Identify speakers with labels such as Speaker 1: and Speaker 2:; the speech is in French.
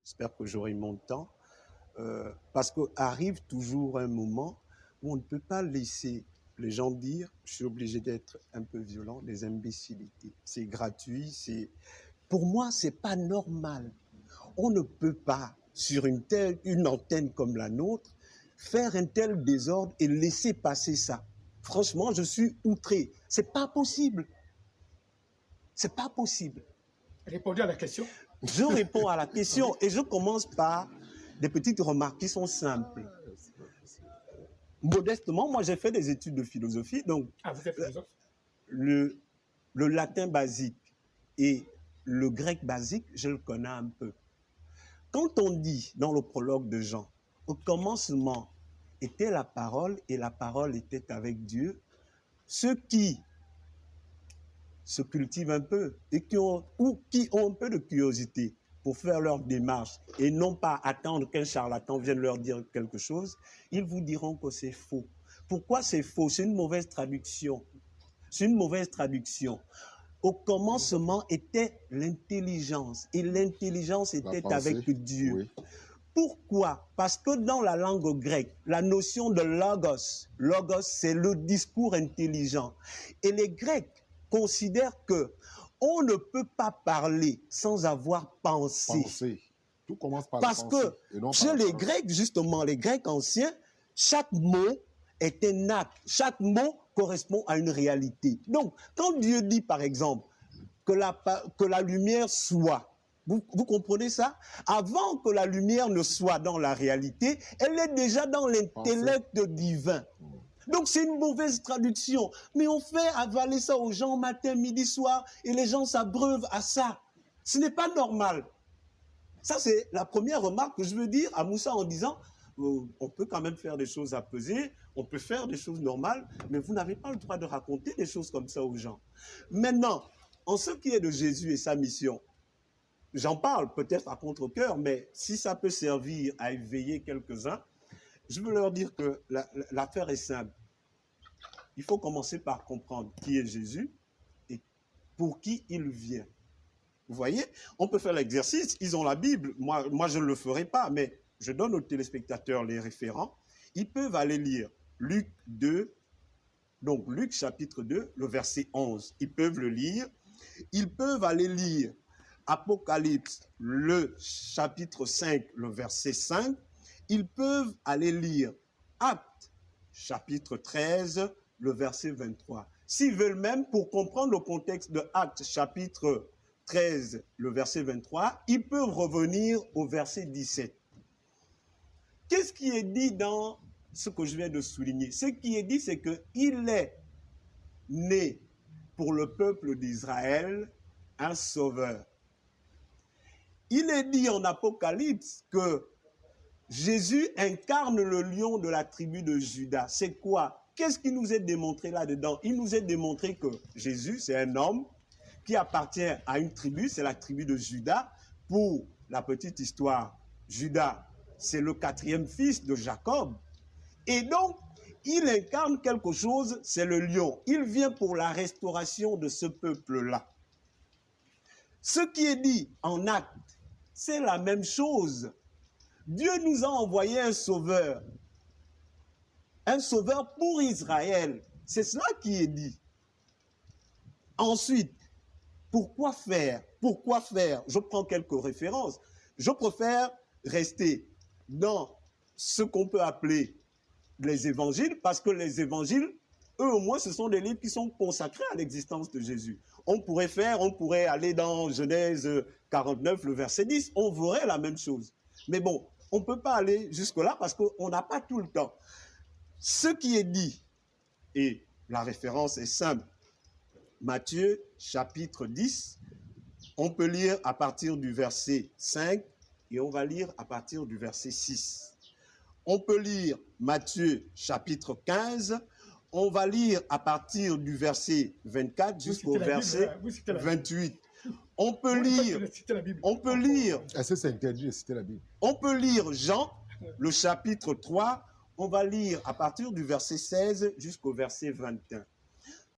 Speaker 1: j'espère que j'aurai mon temps, parce qu'arrive toujours un moment où on ne peut pas laisser les gens dire, je suis obligé d'être un peu violent, des imbécilités. C'est gratuit, c'est... Pour moi, c'est pas normal. On ne peut pas, sur une antenne comme la nôtre, faire un tel désordre et laisser passer ça. Franchement, je suis outré. C'est pas possible. C'est pas possible.
Speaker 2: Répondez à la question.
Speaker 1: Je réponds à la question et je commence par des petites remarques qui sont simples. Modestement, moi j'ai fait des études de philosophie, donc
Speaker 2: vous êtes philosophe?
Speaker 1: Le latin basique et le grec basique, je le connais un peu. Quand on dit dans le prologue de Jean, au commencement était la parole et la parole était avec Dieu, ceux qui se cultivent un peu et qui ont un peu de curiosité pour faire leur démarche et non pas attendre qu'un charlatan vienne leur dire quelque chose, ils vous diront que c'est faux. Pourquoi c'est faux? C'est une mauvaise traduction. C'est une mauvaise traduction. Au commencement était l'intelligence et l'intelligence était avec Dieu. Oui. Pourquoi? Parce que dans la langue grecque, la notion de logos, c'est le discours intelligent. Et les Grecs considèrent que on ne peut pas parler sans avoir pensé.
Speaker 3: Tout commence par
Speaker 1: parce que chez les Grecs, justement, les Grecs anciens, chaque mot est un acte. Chaque mot correspond à une réalité. Donc, quand Dieu dit, par exemple, que la lumière soit, vous comprenez ça? Avant que la lumière ne soit dans la réalité, elle est déjà dans l'intellect divin. Donc c'est une mauvaise traduction. Mais on fait avaler ça aux gens matin, midi, soir, et les gens s'abreuvent à ça. Ce n'est pas normal. Ça, c'est la première remarque que je veux dire à Moussa en disant, on peut quand même faire des choses apaisées, on peut faire des choses normales, mais vous n'avez pas le droit de raconter des choses comme ça aux gens. Maintenant, en ce qui est de Jésus et sa mission, j'en parle peut-être à contre-cœur, mais si ça peut servir à éveiller quelques-uns, je veux leur dire que l'affaire est simple. Il faut commencer par comprendre qui est Jésus et pour qui il vient. Vous voyez, on peut faire l'exercice, ils ont la Bible, moi je ne le ferai pas, mais je donne aux téléspectateurs les référents. Ils peuvent aller lire Luc 2, donc Luc chapitre 2, le verset 11. Ils peuvent le lire. Ils peuvent aller lire Apocalypse, le chapitre 5, le verset 5. Ils peuvent aller lire Actes, chapitre 13, le verset 23. S'ils veulent même, pour comprendre le contexte de Actes, chapitre 13, le verset 23, ils peuvent revenir au verset 17. Qu'est-ce qui est dit dans ce que je viens de souligner? Ce qui est dit, c'est qu'il est né pour le peuple d'Israël un sauveur. Il est dit en Apocalypse que Jésus incarne le lion de la tribu de Juda. C'est quoi? Qu'est-ce qui nous est démontré là-dedans? Il nous est démontré que Jésus, c'est un homme qui appartient à une tribu, c'est la tribu de Juda. Pour la petite histoire, Juda, c'est le 4e fils de Jacob. Et donc, il incarne quelque chose, c'est le lion. Il vient pour la restauration de ce peuple-là. Ce qui est dit en Actes, c'est la même chose. Dieu nous a envoyé un sauveur pour Israël. C'est cela qui est dit. Ensuite, pourquoi faire? Pourquoi faire? Je prends quelques références. Je préfère rester dans ce qu'on peut appeler les évangiles, parce que les évangiles, eux au moins, ce sont des livres qui sont consacrés à l'existence de Jésus. On pourrait aller dans Genèse 49, le verset 10, on verrait la même chose. Mais bon, on ne peut pas aller jusque-là parce qu'on n'a pas tout le temps. Ce qui est dit, et la référence est simple, Matthieu chapitre 10, on peut lire à partir du verset 5 et on va lire à partir du verset 6. On peut lire Matthieu chapitre 15, on va lire à partir du verset 24 jusqu'au verset 28. On peut lire,
Speaker 3: c'est interdit de citer la Bible.
Speaker 1: On peut lire Jean, le chapitre 3, on va lire à partir du verset 16 jusqu'au verset 21.